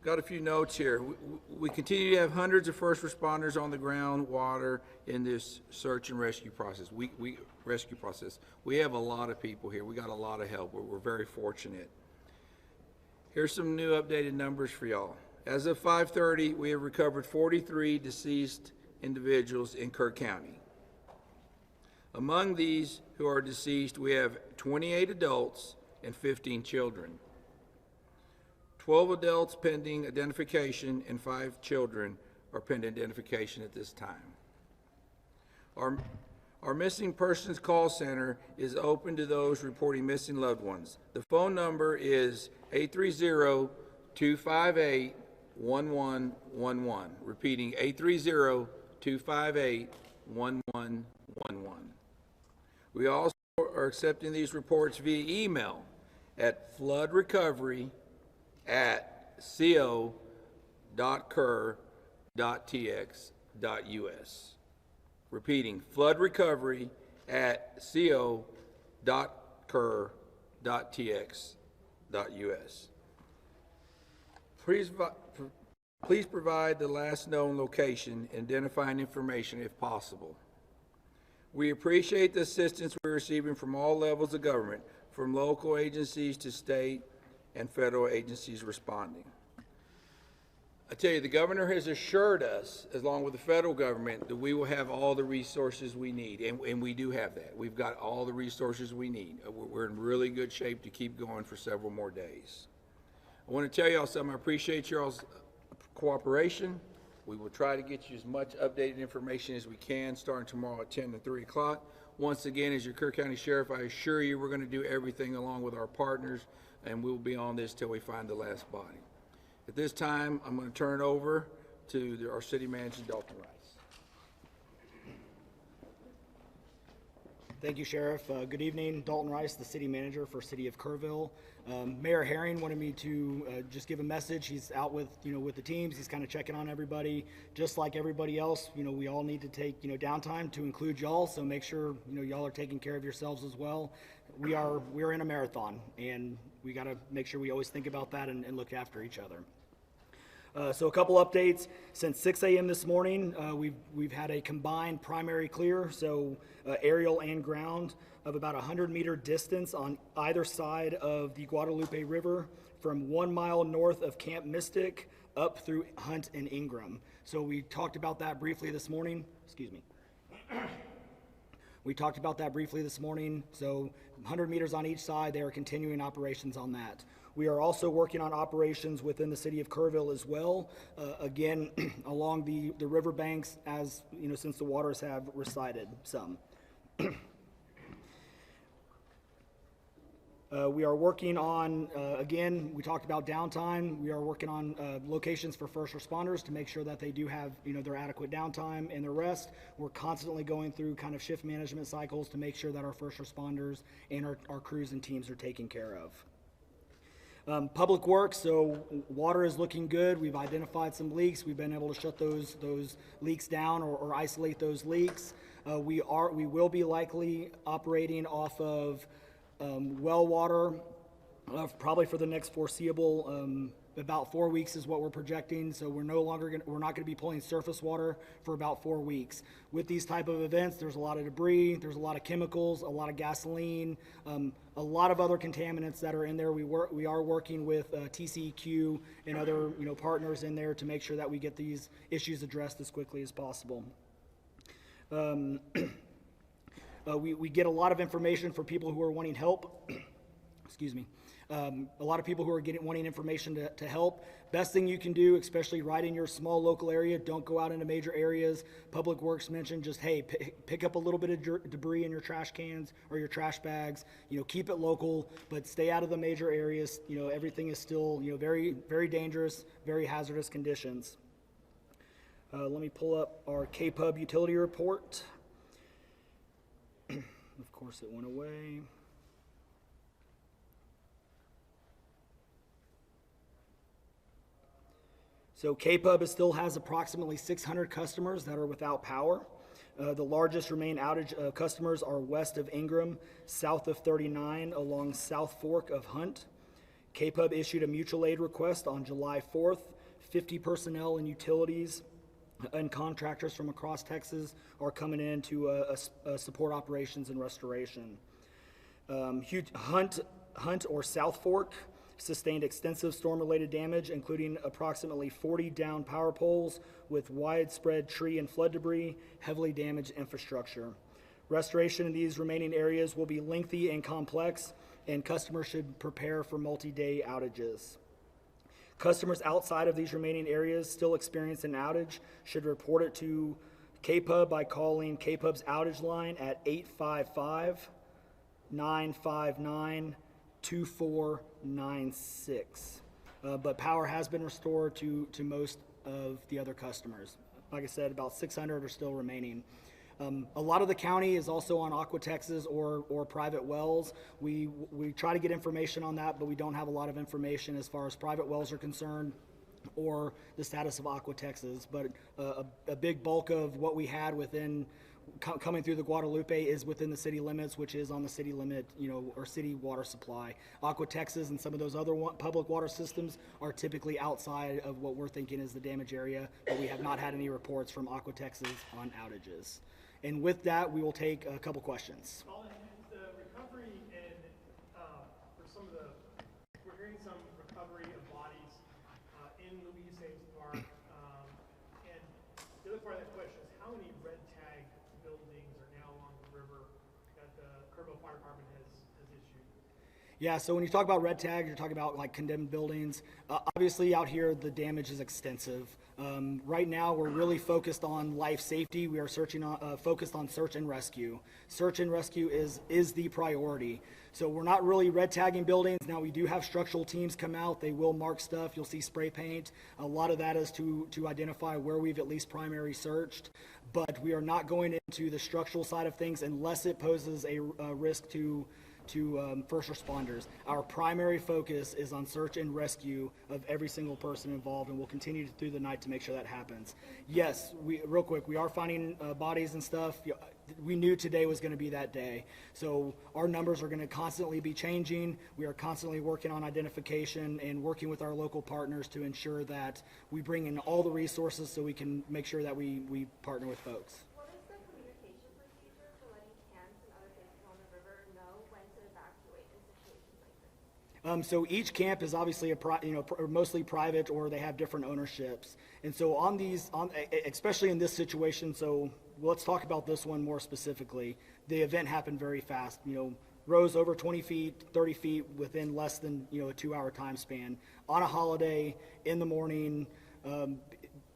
Got a few notes here. We continue to have hundreds of first responders on the ground, water, in this search and rescue process. We have a lot of people here. We got a lot of help. We're very fortunate. Here's some new updated numbers for y'all. As of 5:30, we have recovered 43 deceased individuals in Kerr County. Among these who are deceased, we have 28 adults and 15 children. 12 adults pending identification and 5 children are pending identification at this time. Our missing persons call center is open to those reporting missing loved ones. The phone number is 830-258-1111. Repeating, 830-258-1111. We also are accepting these reports via email at floodrecovery@co.kerr.tx.us. Repeating, floodrecovery@co.kerr.tx.us. Please provide the last known location, identifying information if possible. We appreciate the assistance we're receiving from all levels of government, from local agencies to state and federal agencies responding. I tell you, the governor has assured us, along with the federal government, that we will have all the resources we need, and we do have that. We've got all the resources we need. We're in really good shape to keep going for several more days. I want to tell y'all something. I appreciate y'all's cooperation. We will try to get you as much updated information as we can starting tomorrow at 10 and 3 o'clock. Once again, as your Kerr County Sheriff, I assure you we're going to do everything along with our partners, and we'll be on this till we find the last body. At this time, I'm going to turn it over to our City Manager, Dalton Rice. Thank you, Sheriff. Good evening. Dalton Rice, the City Manager for City of Kerrville. Mayor Herring wanted me to just give a message. He's out with the teams. He's kind of checking on everybody. Just like everybody else, we all need to take downtime, to include y'all. So make sure y'all are taking care of yourselves as well. We're in a marathon, and we got to make sure we always think about that and look after each other. So a couple updates. Since 6 a.m. this morning, we've had a combined primary clear, so aerial and ground, of about 100-meter distance on either side of the Guadalupe River, from 1 mile north of Camp Mystic up through Hunt and Ingram. So we talked about that briefly this morning. Excuse me. We talked about that briefly this morning. So 100 meters on each side. They are continuing operations on that. We are also working on operations within the city of Kerrville as well, again, along the riverbanks, as since the waters have receded some. We are working on, again, we talked about downtime. We are working on locations for first responders to make sure that they do have, their adequate downtime and their rest. We're constantly going through kind of shift management cycles to make sure that our first responders and our crews and teams are taken care of. Public works, so water is looking good. We've identified some leaks. We've been able to shut those leaks down or isolate those leaks. We will be likely operating off of well water probably for the next foreseeable about 4 weeks is what we're projecting. So we're not going to be pulling surface water for about 4 weeks. With these type of events, there's a lot of debris, there's a lot of chemicals, a lot of gasoline, a lot of other contaminants that are in there. We are working with TCEQ and other partners in there to make sure that we get these issues addressed as quickly as possible. We get a lot of information for people who are wanting help. Excuse me. A lot of people who are wanting information to help. Best thing you can do, especially right in your small local area, don't go out into major areas. Public Works mentioned just, hey, pick up a little bit of debris in your trash cans or your trash bags. Keep it local, but stay out of the major areas. Everything is still, very, very dangerous, very hazardous conditions. Let me pull up our KPUB utility report. Of course, it went away. So KPUB still has approximately 600 customers that are without power. The largest remaining outage customers are west of Ingram, south of 39, along South Fork of Hunt. KPUB issued a mutual aid request on July 4th. 50 personnel and utilities and contractors from across Texas are coming in to support operations and restoration. Hunt or South Fork sustained extensive storm-related damage, including approximately 40 downed power poles with widespread tree and flood debris, heavily damaged infrastructure. Restoration in these remaining areas will be lengthy and complex, and customers should prepare for multi-day outages. Customers outside of these remaining areas still experience an outage should report it to KPUB by calling KPUB's outage line at 855-959-2496. But power has been restored to most of the other customers. Like I said, about 600 are still remaining. A lot of the county is also on Aqua Texas or private wells. We try to get information on that, but we don't have a lot of information as far as private wells are concerned or the status of Aqua Texas. But a big bulk of what we had within coming through the Guadalupe is within the city limits, which is on the city limit, or city water supply. Aqua Texas and some of those other public water systems are typically outside of what we're thinking is the damage area, but we have not had any reports from Aqua Texas on outages. And with that, we will take a couple questions. Colin, is the recovery and for some of the, we're hearing some recovery of bodies in Louise Hayes Park. And the other part of that question is how many red tag buildings are now along the river that the Kerrville Fire Department has issued? Yeah, so when you talk about red tags, you're talking about like condemned buildings. Obviously out here, the damage is extensive. Right now, we're really focused on life safety. We are focused on search and rescue. Search and rescue is the priority. So we're not really red tagging buildings. Now we do have structural teams come out. They will mark stuff. You'll see spray paint. A lot of that is to identify where we've at least primary searched. But we are not going into the structural side of things unless it poses a risk to first responders. Our primary focus is on search and rescue of every single person involved, and we'll continue through the night to make sure that happens. Yes, real quick, we are finding bodies and stuff. We knew today was going to be that day. So our numbers are going to constantly be changing. We are constantly working on identification and working with our local partners to ensure that we bring in all the resources so we can make sure that we partner with folks. What is the communication procedure for letting camps and other places on the river know when to evacuate in situations like this? So each camp is obviously mostly private, or they have different ownerships. And so especially in this situation, so let's talk about this one more specifically. The event happened very fast. Rose over 20 feet, 30 feet within less than a 2-hour time span. On a holiday in the morning,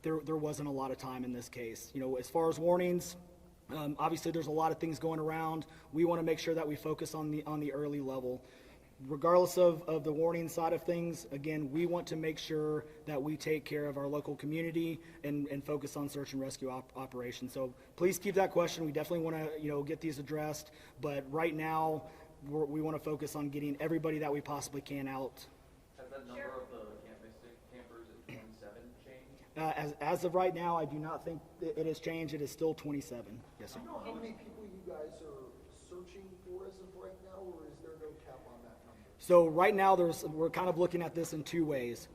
there wasn't a lot of time in this case. As far as warnings, obviously there's a lot of things going around. We want to make sure that we focus on the early level. Regardless of the warning side of things, again, we want to make sure that we take care of our local community and focus on search and rescue operations. So please keep that question. We definitely want to get these addressed, but right now we want to focus on getting everybody that we possibly can out. Has that number of the campers at 27 changed? As of right now, I do not think it has changed. It is still 27. Yes, sir. Do you know how many people you guys are searching for as of right now, or is there no cap on that number? So right now, we're kind of looking at this in two ways.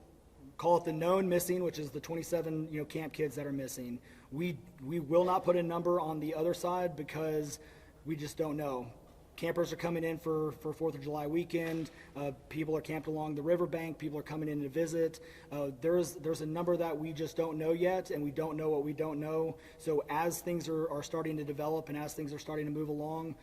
Call it the known missing, which is the 27 camp kids that are missing. We will not put a number on the other side because we just don't know. Campers are coming in for 4th of July weekend. People are camped along the riverbank. People are coming in to visit. There's a number that we just don't know yet, and we don't know what we don't know. So as things are starting to develop and as things are starting to move along,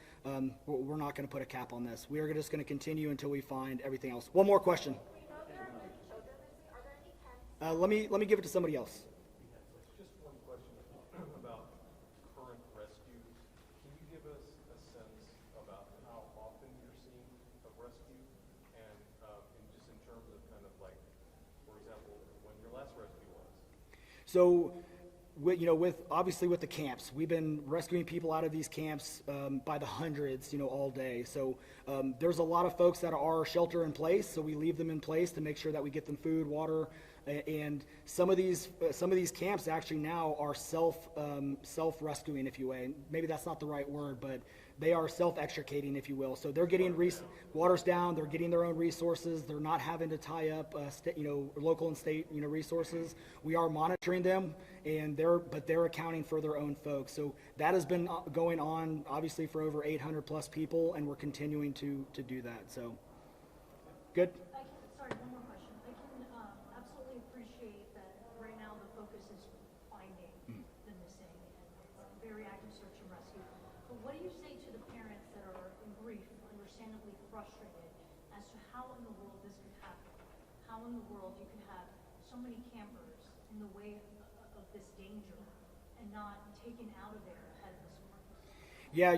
we're not going to put a cap on this. We are just going to continue until we find everything else. One more question. We know there are many children missing. Are there any camps? Let me give it to somebody else. Just one question about current rescues. Can you give us a sense about how often you're seeing a rescue, and just in terms of kind of like, for example, when your last rescue was? So, obviously with the camps, we've been rescuing people out of these camps by the hundreds, all day. So there's a lot of folks that are shelter in place, so we leave them in place to make sure that we get them food, water, And some of these camps actually now are self-rescuing, if you will. And maybe that's not the right word, but they are self-extricating, if you will. So they're getting water's down, they're getting their own resources, they're not having to tie up, local and state, resources. We are monitoring them, and they're accounting for their own folks. So that has been going on, obviously, for over 800 plus people, and we're continuing to do that. So, good. Sorry, one more question. I can absolutely appreciate that right now the focus is finding the missing and very active search and rescue. But what do you say to the parents that are in grief, understandably frustrated as to how in the world this could happen? How in the world you could have so many campers in the way of this danger and not taken out of there ahead of this work? Yeah,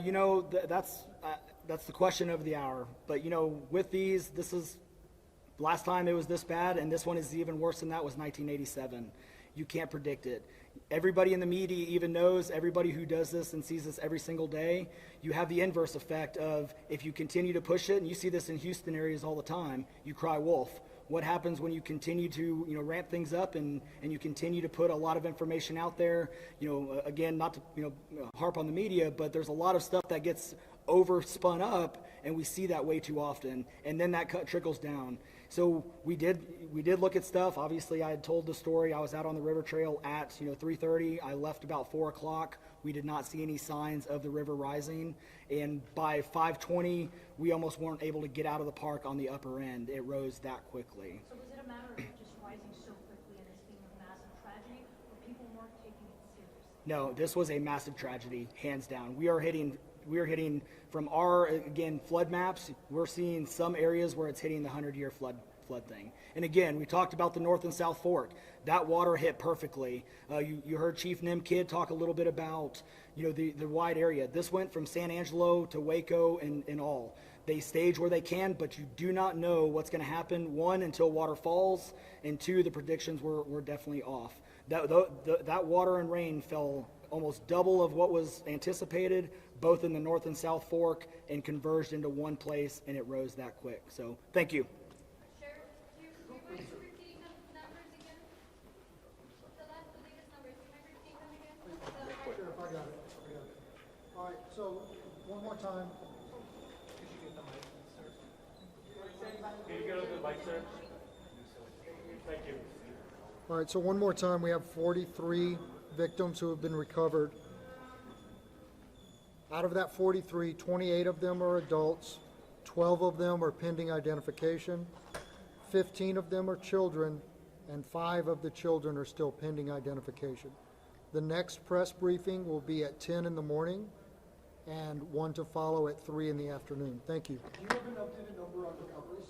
that's the question of the hour. But with these, this is last time it was this bad, and this one is even worse than that. Was 1987. You can't predict it. Everybody in the media even knows, everybody who does this and sees this every single day, you have the inverse effect of if you continue to push it, and you see this in Houston areas all the time, you cry wolf. What happens when you continue to ramp things up and you continue to put a lot of information out there? Again, not to harp on the media, but there's a lot of stuff that gets overspun up, and we see that way too often, and then that trickles down. So we did look at stuff. Obviously, I had told the story. I was out on the river trail at 3:30. I left about 4 o'clock. We did not see any signs of the river rising, and by 5:20, we almost weren't able to get out of the park on the upper end. It rose that quickly. So was it a matter of just rising so quickly and this being a massive tragedy, or people weren't taking it seriously? No, this was a massive tragedy, hands down. We are hitting from our, again, flood maps, we're seeing some areas where it's hitting the 100-year flood thing. And again, we talked about the North and South Fork. That water hit perfectly. You heard Chief Nim Kidd talk a little bit about the wide area. This went from San Angelo to Waco and all. They stage where they can, but you do not know what's going to happen, one, until water falls, and two, the predictions were definitely off. That water and rain fell almost double of what was anticipated, both in the North and South Fork, and converged into one place, and it rose that quick. So, thank you. Sheriff, do you mind repeating the numbers again? The latest numbers, do you mind repeating them again? Sheriff, I got it. All right, so one more time. Can you go to the mic, sir? Thank you. All right, so one more time, we have 43 victims who have been recovered. Out of that 43, 28 of them are adults, 12 of them are pending identification, 15 of them are children, and 5 of the children are still pending identification. The next press briefing will be at 10 in the morning and one to follow at 3 in the afternoon. Thank you. Do you have an updated number on recoveries?